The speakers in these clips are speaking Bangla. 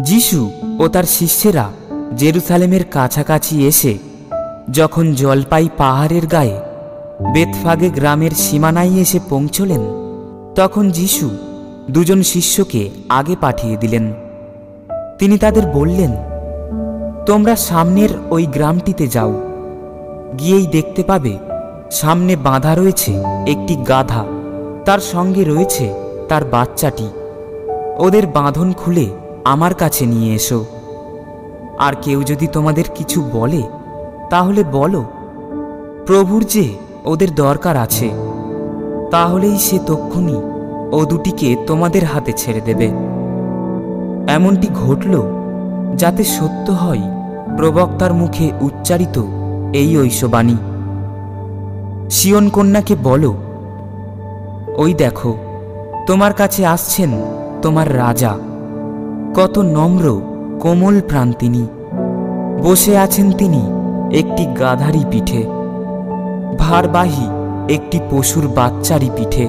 যিশু ও তার শিষ্যেরা জেরুসালেমের কাছাকাছি এসে যখন জলপাই পাহাড়ের গায়ে বেতফাগে গ্রামের সীমানায় এসে পৌঁছলেন, তখন যিশু দুজন শিষ্যকে আগে পাঠিয়ে দিলেন। তিনি তাদের বললেন, তোমরা সামনের ওই গ্রামটিতে যাও, গিয়েই দেখতে পাবে সামনে বাঁধা রয়েছে একটি গাধা, তার সঙ্গে রয়েছে তার বাচ্চাটি। ওদের বাঁধন খুলে আমার কাছে নিয়ে এসো। আর কেউ যদি তোমাদের কিছু বলে তাহলে বলো, প্রভুর যে ওদের দরকার আছে, তাহলেই সে তক্ষুনি ও দুটিকে তোমাদের হাতে ছেড়ে দেবে। এমনটি ঘটল যাতে সত্য হয় প্রবক্তার মুখে উচ্চারিত এই ঐশবাণী। সিয়ন কন্যাকে বলো, ওই দেখো, তোমার কাছে আসছেন তোমার রাজা, কত নম্র কোমল প্রাণ তিনি, বসে আছেন তিনি একটি গাধারই পিঠে, ভারবাহী একটি পশুর বাচ্চারই পিঠে।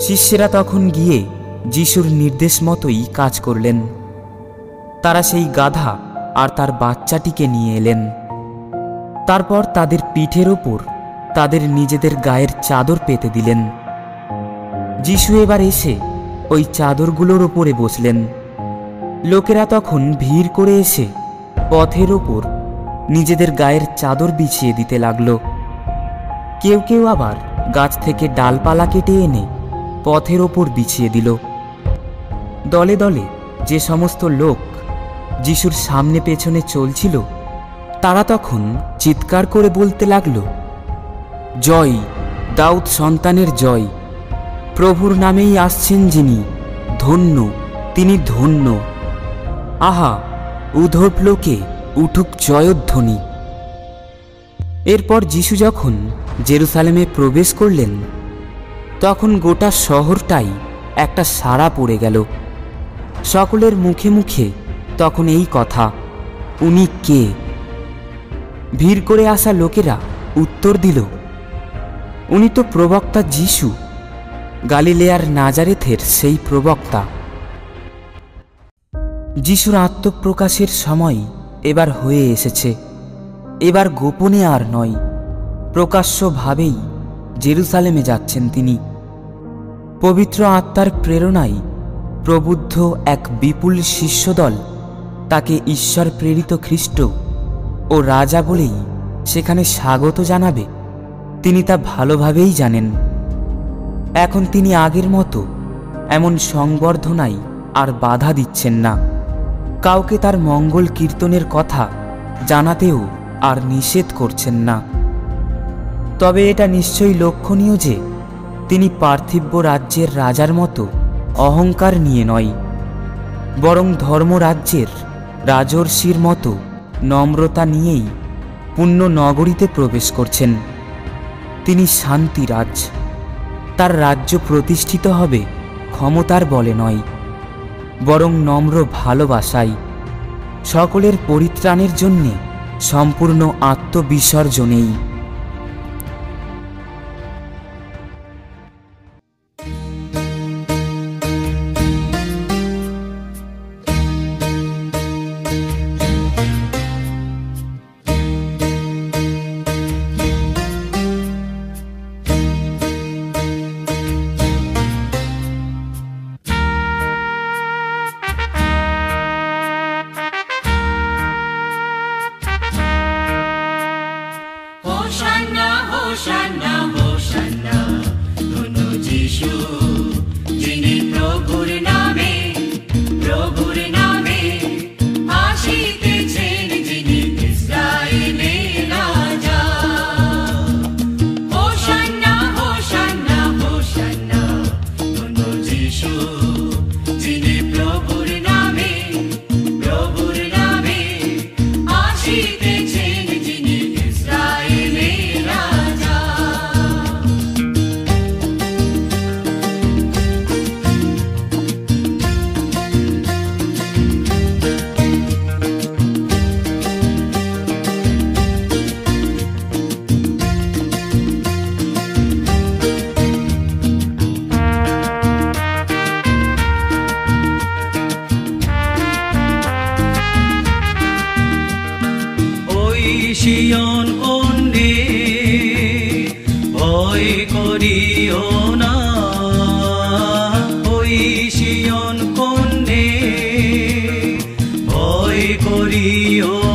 শিষ্যেরা তখন গিয়ে যিশুর নির্দেশ মতোই কাজ করলেন। তারা সেই গাধা আর তার বাচ্চাটিকে নিয়ে এলেন। তারপর তাদের পিঠের ওপর তাদের নিজেদের গায়ের চাদর পেতে দিলেন। যিশু এবার এসে ওই চাদরগুলোর ওপরে বসলেন। লোকেরা তখন ভিড় করে এসে পথের ওপর নিজেদের গায়ের চাদর বিছিয়ে দিতে লাগল। কেউ কেউ আবার গাছ থেকে ডালপালা কেটে এনে পথের ওপর বিছিয়ে দিল। দলে দলে যে সমস্ত লোক যিশুর সামনে পেছনে চলছিল, তারা তখন চিৎকার করে বলতে লাগল, জয়, দাউদ সন্তানের জয়, প্রভুর নামেই আসছেন যিনি, ধন্য, তিনি ধন্য। আহা, উধর্ব লোকে উঠুক জয়ধ্বনি। এরপর যিশু যখন জেরুসালেমে প্রবেশ করলেন, তখন গোটা শহরটাই একটা সাড়া পড়ে গেল। সকলের মুখে মুখে তখন এই কথা, উনি কে? ভিড় করে আসা লোকেরা উত্তর দিল, উনি তো প্রবক্তা যিশু, গালিলেয়ার নাজারেথের সেই প্রবক্তা। যিশুর আত্মপ্রকাশের সময় এবার হয়ে এসেছে। এবার গোপনে আর নয়, প্রকাশ্যভাবেই জেরুসালেমে যাচ্ছেন তিনি। পবিত্র আত্মার প্রেরণায় প্রবুদ্ধ এক বিপুল শিষ্যদল তাকে ঈশ্বর প্রেরিত খ্রিস্ট ও রাজা বলেই সেখানে স্বাগত জানাবে। তিনি তা ভালোভাবেই জানেন। এখন তিনি আগের মতো এমন সংবর্ধনায় আর বাধা দিচ্ছেন না, কাউকে তার মঙ্গল কীর্তনের কথা জানাতেও আর নিষেধ করছেন না। তবে এটা নিশ্চয়ই লক্ষণীয় যে তিনি পার্থিব্য রাজ্যের রাজার মতো অহংকার নিয়ে নয়, বরং ধর্মরাজ্যের রাজর্ষির মতো নম্রতা নিয়েই পুণ্য নগরীতে প্রবেশ করছেন। তিনি শান্তিরাজ। তার রাজ্য প্রতিষ্ঠিত হবে ক্ষমতার বলে নয়, বরং নম্র ভালোবাসায়, সকলের পরিত্রাণের জন্যে সম্পূর্ণ আত্মবিসর্জনেই। সিয়ন কন্যে ভয় করিও না, ওই সিয়ন কন্যে ভয় করিও